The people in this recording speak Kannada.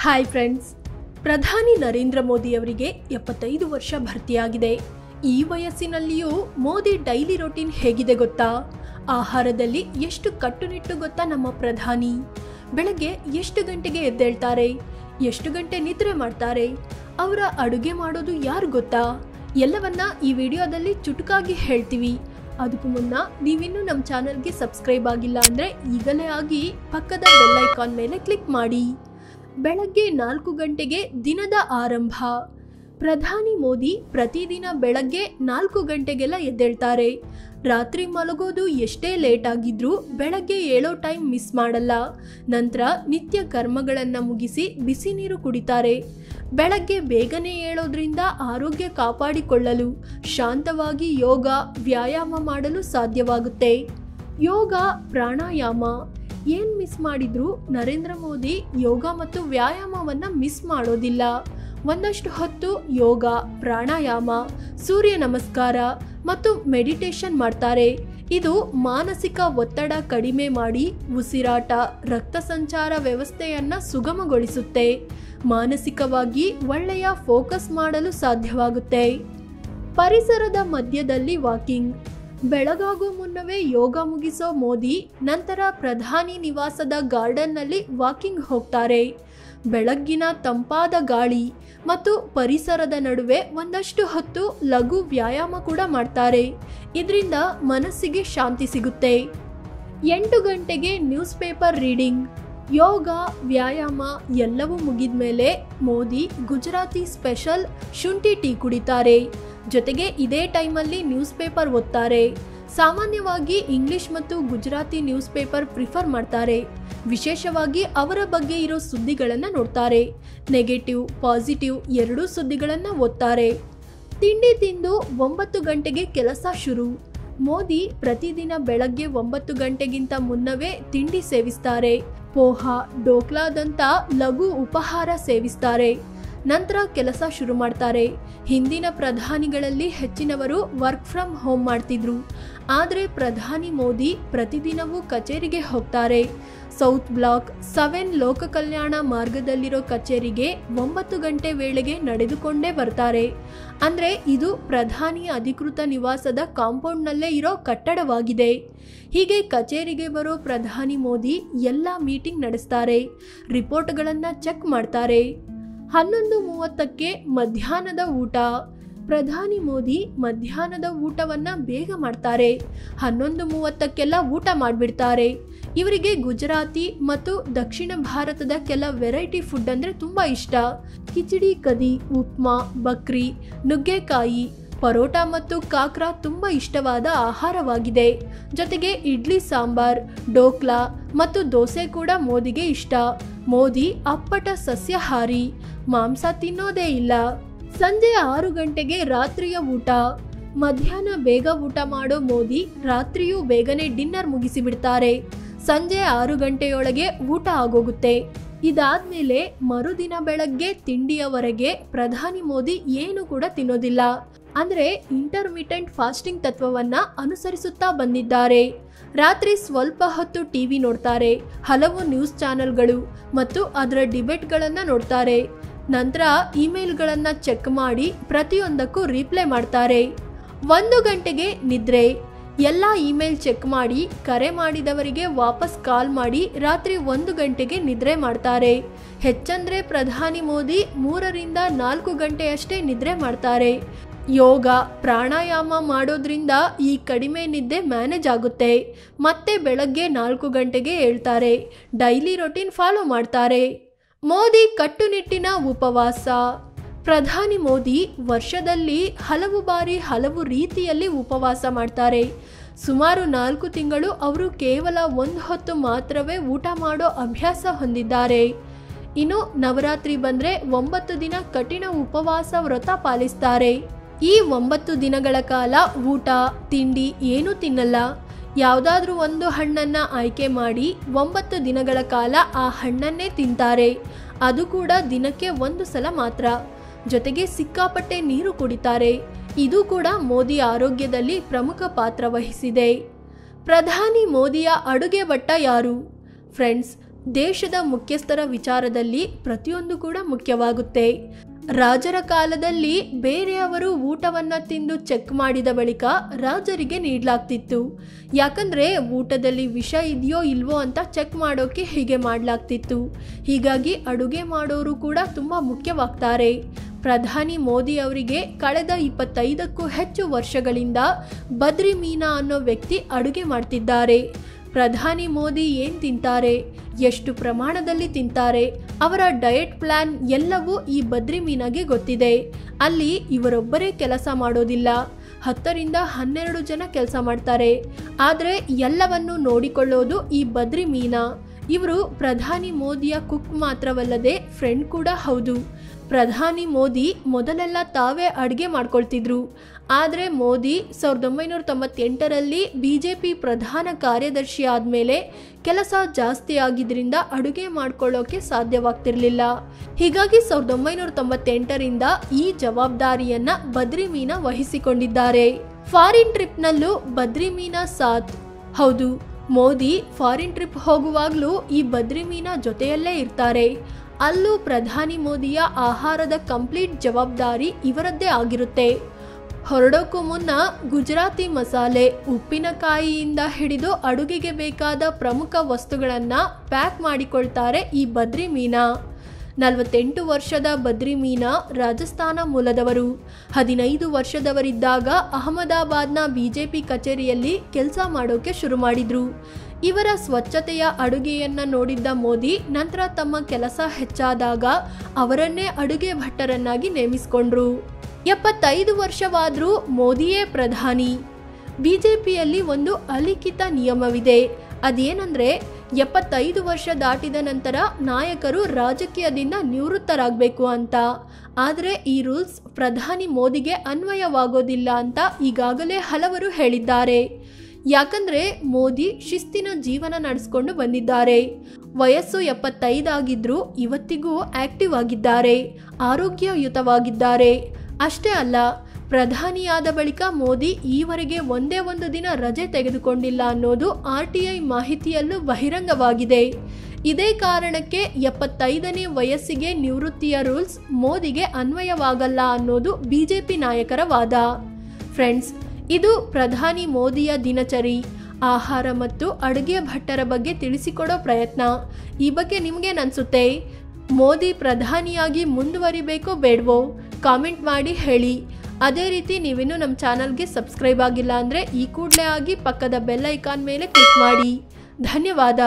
ಹಾಯ್ ಫ್ರೆಂಡ್ಸ್, ಪ್ರಧಾನಿ ನರೇಂದ್ರ ಮೋದಿ ಅವರಿಗೆ 75 ವರ್ಷ ಭರ್ತಿಯಾಗಿದೆ. ಈ ವಯಸ್ಸಿನಲ್ಲಿಯೂ ಮೋದಿ ಡೈಲಿ ರೊಟೀನ್ ಹೇಗಿದೆ ಗೊತ್ತಾ? ಆಹಾರದಲ್ಲಿ ಎಷ್ಟು ಕಟ್ಟುನಿಟ್ಟು ಗೊತ್ತಾ ನಮ್ಮ ಪ್ರಧಾನಿ? ಬೆಳಗ್ಗೆ ಎಷ್ಟು ಗಂಟೆಗೆ ಎದ್ದೇಳ್ತಾರೆ, ಎಷ್ಟು ಗಂಟೆ ನಿದ್ರೆ ಮಾಡ್ತಾರೆ, ಅವರ ಅಡುಗೆ ಮಾಡೋದು ಯಾರು ಗೊತ್ತಾ? ಎಲ್ಲವನ್ನ ಈ ವಿಡಿಯೋದಲ್ಲಿ ಚುಟುಕಾಗಿ ಹೇಳ್ತೀವಿ. ಅದಕ್ಕೂ ಮುನ್ನ ನೀವಿನ್ನೂ ನಮ್ಮ ಚಾನಲ್ಗೆ ಸಬ್ಸ್ಕ್ರೈಬ್ ಆಗಿಲ್ಲ ಅಂದರೆ ಈಗಲೇ ಆಗಿ ಪಕ್ಕದ ಬೆಲ್ ಐಕಾನ್ ಮೇಲೆ ಕ್ಲಿಕ್ ಮಾಡಿ. ಬೆಳಗ್ಗೆ 4 ಗಂಟೆಗೆ ದಿನದ ಆರಂಭ. ಪ್ರಧಾನಿ ಮೋದಿ ಪ್ರತಿದಿನ ಬೆಳಗ್ಗೆ 4 ಗಂಟೆಗೆಲ್ಲ ಎದ್ದೇಳ್ತಾರೆ. ರಾತ್ರಿ ಮಲಗೋದು ಎಷ್ಟೇ ಲೇಟ್ ಆಗಿದ್ರೂ ಬೆಳಗ್ಗೆ ಏಳೋ ಟೈಮ್ ಮಿಸ್ ಮಾಡಲ್ಲ. ನಂತರ ನಿತ್ಯ ಕರ್ಮಗಳನ್ನು ಮುಗಿಸಿ ಬಿಸಿ ನೀರು ಕುಡಿತಾರೆ. ಬೆಳಗ್ಗೆ ಬೇಗನೆ ಏಳೋದ್ರಿಂದ ಆರೋಗ್ಯ ಕಾಪಾಡಿಕೊಳ್ಳಲು ಶಾಂತವಾಗಿ ಯೋಗ ವ್ಯಾಯಾಮ ಮಾಡಲು ಸಾಧ್ಯವಾಗುತ್ತೆ. ಯೋಗ ಪ್ರಾಣಾಯಾಮ ಏನು ಮಿಸ್ ಮಾಡಿದ್ರು ನರೇಂದ್ರ ಮೋದಿ ಯೋಗ ಮತ್ತು ವ್ಯಾಯಾಮವನ್ನು ಮಿಸ್ ಮಾಡೋದಿಲ್ಲ. ಒಂದಷ್ಟು ಹೊತ್ತು ಯೋಗ, ಪ್ರಾಣಾಯಾಮ, ಸೂರ್ಯ ನಮಸ್ಕಾರ ಮತ್ತು ಮೆಡಿಟೇಷನ್ ಮಾಡ್ತಾರೆ. ಇದು ಮಾನಸಿಕ ಒತ್ತಡ ಕಡಿಮೆ ಮಾಡಿ ಉಸಿರಾಟ, ರಕ್ತ ಸಂಚಾರ ವ್ಯವಸ್ಥೆಯನ್ನು ಸುಗಮಗೊಳಿಸುತ್ತೆ. ಮಾನಸಿಕವಾಗಿ ಒಳ್ಳೆಯ ಫೋಕಸ್ ಮಾಡಲು ಸಾಧ್ಯವಾಗುತ್ತೆ. ಪರಿಸರದ ಮಧ್ಯದಲ್ಲಿ ವಾಕಿಂಗ್. ಬೆಳಗಾಗೋ ಮುನ್ನವೇ ಯೋಗ ಮುಗಿಸೋ ಮೋದಿ ನಂತರ ಪ್ರಧಾನಿ ನಿವಾಸದ ಗಾರ್ಡನ್ನಲ್ಲಿ ವಾಕಿಂಗ್ ಹೋಗ್ತಾರೆ. ಬೆಳಗ್ಗಿನ ತಂಪಾದ ಗಾಳಿ ಮತ್ತು ಪರಿಸರದ ನಡುವೆ ಒಂದಷ್ಟು ಹೊತ್ತು ಲಘು ವ್ಯಾಯಾಮ ಕೂಡ ಮಾಡ್ತಾರೆ. ಇದರಿಂದ ಮನಸ್ಸಿಗೆ ಶಾಂತಿ ಸಿಗುತ್ತೆ. 8 ಗಂಟೆಗೆ ನ್ಯೂಸ್ ಪೇಪರ್ ರೀಡಿಂಗ್. ಯೋಗ ವ್ಯಾಯಾಮ ಎಲ್ಲವೂ ಮುಗಿದ ಮೇಲೆ ಮೋದಿ ಗುಜರಾತಿ ಸ್ಪೆಷಲ್ ಶುಂಠಿ ಟೀ ಕುಡಿತಾರೆ. ಜೊತೆಗೆ ಇದೇ ಟೈಮಲ್ಲಿ ನ್ಯೂಸ್ ಪೇಪರ್ ಓದ್ತಾರೆ. ಸಾಮಾನ್ಯವಾಗಿ ಇಂಗ್ಲಿಷ್ ಮತ್ತು ಗುಜರಾತಿ ನ್ಯೂಸ್ ಪೇಪರ್ ಪ್ರಿಫರ್ ಮಾಡ್ತಾರೆ. ವಿಶೇಷವಾಗಿ ಅವರ ಬಗ್ಗೆ ಇರೋ ಸುದ್ದಿಗಳನ್ನು ನೋಡ್ತಾರೆ. ನೆಗೆಟಿವ್, ಪಾಸಿಟಿವ್ ಎರಡೂ ಸುದ್ದಿಗಳನ್ನು ಓದ್ತಾರೆ. ತಿಂಡಿ ತಿಂದು 9 ಗಂಟೆಗೆ ಕೆಲಸ ಶುರು. ಮೋದಿ ಪ್ರತಿದಿನ ಬೆಳಗ್ಗೆ 9 ಗಂಟೆಗಿಂತ ಮುನ್ನವೇ ತಿಂಡಿ ಸೇವಿಸ್ತಾರೆ. ಪೋಹಾ, ಡೋಕ್ಲಾದಂಥ ಲಘು ಉಪಹಾರ ಸೇವಿಸ್ತಾರೆ. ನಂತರ ಕೆಲಸ ಶುರು ಮಾಡ್ತಾರೆ. ಹಿಂದಿನ ಪ್ರಧಾನಿಗಳಲ್ಲಿ ಹೆಚ್ಚಿನವರು ವರ್ಕ್ ಫ್ರಮ್ ಹೋಮ್ ಮಾಡ್ತಿದ್ರು. ಆದರೆ ಪ್ರಧಾನಿ ಮೋದಿ ಪ್ರತಿದಿನವೂ ಕಚೇರಿಗೆ ಹೋಗ್ತಾರೆ. ಸೌತ್ ಬ್ಲಾಕ್ 7 ಲೋಕ ಕಲ್ಯಾಣ ಮಾರ್ಗದಲ್ಲಿರೋ ಕಚೇರಿಗೆ 9 ಗಂಟೆ ವೇಳೆಗೆ ನಡೆದುಕೊಂಡೇ ಬರ್ತಾರೆ. ಅಂದರೆ ಇದು ಪ್ರಧಾನಿ ಅಧಿಕೃತ ನಿವಾಸದ ಕಾಂಪೌಂಡ್ನಲ್ಲೇ ಇರೋ ಕಟ್ಟಡವಾಗಿದೆ. ಹೀಗೆ ಕಚೇರಿಗೆ ಬರೋ ಪ್ರಧಾನಿ ಮೋದಿ ಎಲ್ಲ ಮೀಟಿಂಗ್ ನಡೆಸ್ತಾರೆ, ರಿಪೋರ್ಟ್ಗಳನ್ನು ಚೆಕ್ ಮಾಡ್ತಾರೆ. 11:30ಕ್ಕೆ ಮಧ್ಯಾಹ್ನದ ಊಟ. ಪ್ರಧಾನಿ ಮೋದಿ ಮಧ್ಯಾಹ್ನದ ಊಟವನ್ನು ಬೇಗ ಮಾಡ್ತಾರೆ. 11:30ಕ್ಕೆಲ್ಲ ಊಟ ಮಾಡಿಬಿಡ್ತಾರೆ. ಇವರಿಗೆ ಗುಜರಾತಿ ಮತ್ತು ದಕ್ಷಿಣ ಭಾರತದ ಕೆಲ ವೆರೈಟಿ ಫುಡ್ ಅಂದರೆ ತುಂಬ ಇಷ್ಟ. ಕಿಚಡಿ ಕದಿ, ಉಪ್ಮಾ, ಬಕ್ರಿ, ನುಗ್ಗೆಕಾಯಿ, ಪರೋಟ ಮತ್ತು ಕಾಕ್ರಾ ತುಂಬ ಇಷ್ಟವಾದ ಆಹಾರವಾಗಿದೆ. ಜೊತೆಗೆ ಇಡ್ಲಿ ಸಾಂಬಾರ್, ಡೋಕ್ಲಾ ಮತ್ತು ದೋಸೆ ಕೂಡ ಮೋದಿಗೆ ಇಷ್ಟ. ಮೋದಿ ಅಪ್ಪಟ ಸಸ್ಯಾಹಾರಿ, ಮಾಂಸ ತಿನ್ನೋದೇ ಇಲ್ಲ. ಸಂಜೆ 6 ಗಂಟೆಗೆ ರಾತ್ರಿಯ ಊಟ. ಮಧ್ಯಾಹ್ನ ಬೇಗ ಊಟ ಮಾಡೋ ಮೋದಿ ರಾತ್ರಿಯೂ ಬೇಗನೆ ಡಿನ್ನರ್ ಮುಗಿಸಿಬಿಡ್ತಾರೆ. ಸಂಜೆ 6 ಗಂಟೆಯೊಳಗೆ ಊಟ ಆಗೋಗುತ್ತೆ. ಇದಾದ್ಮೇಲೆ ಮರುದಿನ ಬೆಳಗ್ಗೆ ತಿಂಡಿಯವರೆಗೆ ಪ್ರಧಾನಿ ಮೋದಿ ಏನು ಕೂಡ ತಿನ್ನೋದಿಲ್ಲ. ಅಂದರೆ ಇಂಟರ್ಮಿಟೆಂಟ್ ಫಾಸ್ಟಿಂಗ್ ತತ್ವವನ್ನು ಅನುಸರಿಸುತ್ತಾ ಬಂದಿದ್ದಾರೆ. ರಾತ್ರಿ ಸ್ವಲ್ಪ ಹೊತ್ತು ಟಿವಿ ನೋಡ್ತಾರೆ, ಹಲವು ನ್ಯೂಸ್ ಚಾನೆಲ್ಗಳು ಮತ್ತು ಅದರ ಡಿಬೇಟ್ಗಳನ್ನು ನೋಡ್ತಾರೆ. ನಂತರ ಇಮೇಲ್ಗಳನ್ನು ಚೆಕ್ ಮಾಡಿ ಪ್ರತಿಯೊಂದಕ್ಕೂ ರಿಪ್ಲೈ ಮಾಡ್ತಾರೆ. 1 ಗಂಟೆಗೆ ನಿದ್ರೆ. ಎಲ್ಲ ಇಮೇಲ್ ಚೆಕ್ ಮಾಡಿ ಕರೆ ಮಾಡಿದವರಿಗೆ ವಾಪಸ್ ಕಾಲ್ ಮಾಡಿ ರಾತ್ರಿ 1 ಗಂಟೆಗೆ ನಿದ್ರೆ ಮಾಡ್ತಾರೆ. ಹೆಚ್ಚಂದ್ರೆ ಪ್ರಧಾನಿ ಮೋದಿ 3 ರಿಂದ 4 ಗಂಟೆಯಷ್ಟೇ ನಿದ್ರೆ ಮಾಡ್ತಾರೆ. ಯೋಗ ಪ್ರಾಣಾಯಾಮ ಮಾಡೋದ್ರಿಂದ ಈ ಕಡಿಮೆ ನಿದ್ದೆ ಮ್ಯಾನೇಜ್ ಆಗುತ್ತೆ. ಮತ್ತೆ ಬೆಳಗ್ಗೆ 4 ಗಂಟೆಗೆ ಹೇಳ್ತಾರೆ. ಡೈಲಿ ರೊಟೀನ್ ಫಾಲೋ ಮಾಡ್ತಾರೆ. ಮೋದಿ ಕಟ್ಟುನಿಟ್ಟಿನ ಉಪವಾಸ. ಪ್ರಧಾನಿ ಮೋದಿ ವರ್ಷದಲ್ಲಿ ಹಲವು ಬಾರಿ ಹಲವು ರೀತಿಯಲ್ಲಿ ಉಪವಾಸ ಮಾಡ್ತಾರೆ. ಸುಮಾರು 4 ತಿಂಗಳು ಅವರು ಕೇವಲ 1 ಹೊತ್ತು ಮಾತ್ರವೇ ಊಟ ಮಾಡೋ ಅಭ್ಯಾಸ ಹೊಂದಿದ್ದಾರೆ. ಇನ್ನು ನವರಾತ್ರಿ ಬಂದರೆ 9 ದಿನ ಕಠಿಣ ಉಪವಾಸ ವ್ರತ ಪಾಲಿಸ್ತಾರೆ. ಈ 9 ದಿನಗಳ ಕಾಲ ಊಟ ತಿಂಡಿ ಏನೂ ತಿನ್ನಲ್ಲ. ಯಾವುದಾದ್ರೂ ಒಂದು ಹಣ್ಣನ್ನು ಆಯ್ಕೆ ಮಾಡಿ 9 ದಿನಗಳ ಕಾಲ ಆ ಹಣ್ಣನ್ನೇ ತಿಂತಾರೆ. ಅದು ಕೂಡ ದಿನಕ್ಕೆ 1 ಸಲ ಮಾತ್ರ. ಜೊತೆಗೆ ಸಿಕ್ಕಾಪಟ್ಟೆ ನೀರು ಕುಡಿತಾರೆ. ಇದು ಕೂಡ ಮೋದಿ ಆರೋಗ್ಯದಲ್ಲಿ ಪ್ರಮುಖ ಪಾತ್ರ ವಹಿಸಿದೆ. ಪ್ರಧಾನಿ ಮೋದಿಯ ಅಡುಗೆ ಭಟ್ಟ ಯಾರು? ಫ್ರೆಂಡ್ಸ್, ದೇಶದ ಮುಖ್ಯಸ್ಥರ ವಿಚಾರದಲ್ಲಿ ಪ್ರತಿಯೊಂದು ಕೂಡ ಮುಖ್ಯವಾಗುತ್ತೆ. ರಾಜರ ಕಾಲದಲ್ಲಿ ಬೇರೆಯವರು ಊಟವನ್ನ ತಿಂದು ಚೆಕ್ ಮಾಡಿದ ಬಳಿಕ ರಾಜರಿಗೆ ನೀಡಲಾಗ್ತಿತ್ತು. ಯಾಕಂದ್ರೆ ಊಟದಲ್ಲಿ ವಿಷ ಇದೆಯೋ ಇಲ್ವೋ ಅಂತ ಚೆಕ್ ಮಾಡೋಕೆ ಹೀಗೆ ಮಾಡಲಾಗ್ತಿತ್ತು. ಹೀಗಾಗಿ ಅಡುಗೆ ಮಾಡೋರು ಕೂಡ ತುಂಬಾ ಮುಖ್ಯವಾಗ್ತಾರೆ. ಪ್ರಧಾನಿ ಮೋದಿ ಅವರಿಗೆ ಕಳೆದ 25ಕ್ಕೂ ಹೆಚ್ಚು ವರ್ಷಗಳಿಂದ ಬದ್ರಿ ಮೀನಾ ಅನ್ನೋ ವ್ಯಕ್ತಿ ಅಡುಗೆ ಮಾಡ್ತಿದ್ದಾರೆ. ಪ್ರಧಾನಿ ಮೋದಿ ಏನು ತಿಂತಾರೆ, ಎಷ್ಟು ಪ್ರಮಾಣದಲ್ಲಿ ತಿಂತಾರೆ, ಅವರ ಡಯಟ್ ಪ್ಲಾನ್ ಎಲ್ಲವೂ ಈ ಬದ್ರಿ ಮೀನಾಗೆ ಗೊತ್ತಿದೆ. ಅಲ್ಲಿ ಇವರೊಬ್ಬರೇ ಕೆಲಸ ಮಾಡೋದಿಲ್ಲ, 10ರಿಂದ 12 ಜನ ಕೆಲಸ ಮಾಡ್ತಾರೆ. ಆದರೆ ಎಲ್ಲವನ್ನು ನೋಡಿಕೊಳ್ಳೋದು ಈ ಬದ್ರಿ ಮೀನಾ. ಇವರು ಪ್ರಧಾನಿ ಮೋದಿಯ ಕುಕ್ ಮಾತ್ರವಲ್ಲದೆ ಫ್ರೆಂಡ್ ಕೂಡ ಹೌದು. ಪ್ರಧಾನಿ ಮೋದಿ ಮೊದಲೆಲ್ಲ ತಾವೇ ಅಡುಗೆ ಮಾಡ್ಕೊಳ್ತಿದ್ರು. ಆದರೆ ಮೋದಿ 1998ರಲ್ಲಿ BJP ಪ್ರಧಾನ ಕಾರ್ಯದರ್ಶಿ ಆದಮೇಲೆ ಕೆಲಸ ಜಾಸ್ತಿ ಆಗಿದ್ರಿಂದ ಅಡುಗೆ ಮಾಡ್ಕೊಳ್ಳೋಕೆ ಸಾಧ್ಯವಾಗ್ತಿರ್ಲಿಲ್ಲ. ಹೀಗಾಗಿ 1998ರಿಂದ ಈ ಜವಾಬ್ದಾರಿಯನ್ನ ಬದ್ರಿ ಮೀನಾ ವಹಿಸಿಕೊಂಡಿದ್ದಾರೆ. ಫಾರಿನ್ ಟ್ರಿಪ್ನಲ್ಲೂ ಬದ್ರಿ ಮೀನಾ ಸಾಥ್. ಹೌದು, ಮೋದಿ ಫಾರಿನ್ ಟ್ರಿಪ್ ಹೋಗುವಾಗಲೂ ಈ ಬದ್ರಿ ಮೀನಾ ಜೊತೆಯಲ್ಲೇ ಇರ್ತಾರೆ. ಅಲ್ಲೂ ಪ್ರಧಾನಿ ಮೋದಿಯ ಆಹಾರದ ಕಂಪ್ಲೀಟ್ ಜವಾಬ್ದಾರಿ ಇವರದ್ದೇ ಆಗಿರುತ್ತೆ. ಹೊರಡೋಕ್ಕೂ ಮುನ್ನ ಗುಜರಾತಿ ಮಸಾಲೆ, ಉಪ್ಪಿನಕಾಯಿಯಿಂದ ಹಿಡಿದು ಅಡುಗೆಗೆ ಬೇಕಾದ ಪ್ರಮುಖ ವಸ್ತುಗಳನ್ನು ಪ್ಯಾಕ್ ಮಾಡಿಕೊಳ್ತಾರೆ ಈ ಬದ್ರಿ ಮೀನಾ. 48 ವರ್ಷದ ಬದ್ರಿ ಮೀನಾ ರಾಜಸ್ಥಾನ ಮೂಲದವರು. 15 ವರ್ಷದವರಿದ್ದಾಗ ಅಹಮದಾಬಾದ್ನ BJP ಕಚೇರಿಯಲ್ಲಿ ಕೆಲಸ ಮಾಡೋಕೆ ಶುರು ಮಾಡಿದ್ರು. ಇವರ ಸ್ವಚ್ಛತೆಯ ಅಡುಗೆಯನ್ನ ನೋಡಿದ್ದ ಮೋದಿ ನಂತರ ತಮ್ಮ ಕೆಲಸ ಹೆಚ್ಚಾದಾಗ ಅವರನ್ನೇ ಅಡುಗೆ ಭಟ್ಟರನ್ನಾಗಿ ನೇಮಿಸಿಕೊಂಡ್ರು. 75 ವರ್ಷವಾದ್ರೂ ಮೋದಿಯೇ ಪ್ರಧಾನಿ. BJPಯಲ್ಲಿ ಒಂದು ಅಲಿಖಿತ ನಿಯಮವಿದೆ. ಅದೇನಂದ್ರೆ 75 ವರ್ಷ ದಾಟಿದ ನಂತರ ನಾಯಕರು ರಾಜಕೀಯದಿಂದ ನಿವೃತ್ತರಾಗಬೇಕು ಅಂತ. ಆದರೆ ಈ ರೂಲ್ಸ್ ಪ್ರಧಾನಿ ಮೋದಿಗೆ ಅನ್ವಯವಾಗೋದಿಲ್ಲ ಅಂತ ಈಗಾಗಲೇ ಹಲವರು ಹೇಳಿದ್ದಾರೆ. ಯಾಕಂದ್ರೆ ಮೋದಿ ಶಿಸ್ತಿನ ಜೀವನ ನಡೆಸಿಕೊಂಡು ಬಂದಿದ್ದಾರೆ. ವಯಸ್ಸು 75 ಆಗಿದ್ರೂ ಇವತ್ತಿಗೂ ಆಕ್ಟಿವ್ ಆಗಿದ್ದಾರೆ, ಆರೋಗ್ಯಯುತವಾಗಿದ್ದಾರೆ. ಅಷ್ಟೇ ಅಲ್ಲ, ಪ್ರಧಾನಿಯಾದ ಬಳಿಕ ಮೋದಿ ಈವರೆಗೆ ಒಂದೇ ಒಂದು ದಿನ ರಜೆ ತೆಗೆದುಕೊಂಡಿಲ್ಲ ಅನ್ನೋದು RTI ಮಾಹಿತಿಯಲ್ಲೂ ಬಹಿರಂಗವಾಗಿದೆ. ಇದೇ ಕಾರಣಕ್ಕೆ 75ನೇ ವಯಸ್ಸಿಗೆ ನಿವೃತ್ತಿಯ ರೂಲ್ಸ್ ಮೋದಿಗೆ ಅನ್ವಯವಾಗಲ್ಲ ಅನ್ನೋದು BJP ನಾಯಕರ ವಾದ. ಫ್ರೆಂಡ್ಸ್, ಇದು ಪ್ರಧಾನಿ ಮೋದಿಯ ದಿನಚರಿ, ಆಹಾರ ಮತ್ತು ಅಡುಗೆ ಭಟ್ಟರ ಬಗ್ಗೆ ತಿಳಿಸಿಕೊಡೋ ಪ್ರಯತ್ನ. ಈ ಬಗ್ಗೆ ನಿಮ್ಗೇನನ್ಸುತ್ತೆ? ಮೋದಿ ಪ್ರಧಾನಿಯಾಗಿ ಮುಂದುವರಿಬೇಕೋ ಬೇಡವೋ ಕಾಮೆಂಟ್ ಮಾಡಿ ಹೇಳಿ. ಅದೇ ರೀತಿ ನೀವಿನ್ನೂ ನಮ್ಮ ಚಾನಲ್ಗೆ ಸಬ್ಸ್ಕ್ರೈಬ್ ಆಗಿಲ್ಲ ಅಂದರೆ ಈ ಕೂಡಲೇ ಆಗಿ ಪಕ್ಕದ ಬೆಲ್ ಐಕಾನ್ ಮೇಲೆ ಕ್ಲಿಕ್ ಮಾಡಿ. ಧನ್ಯವಾದ.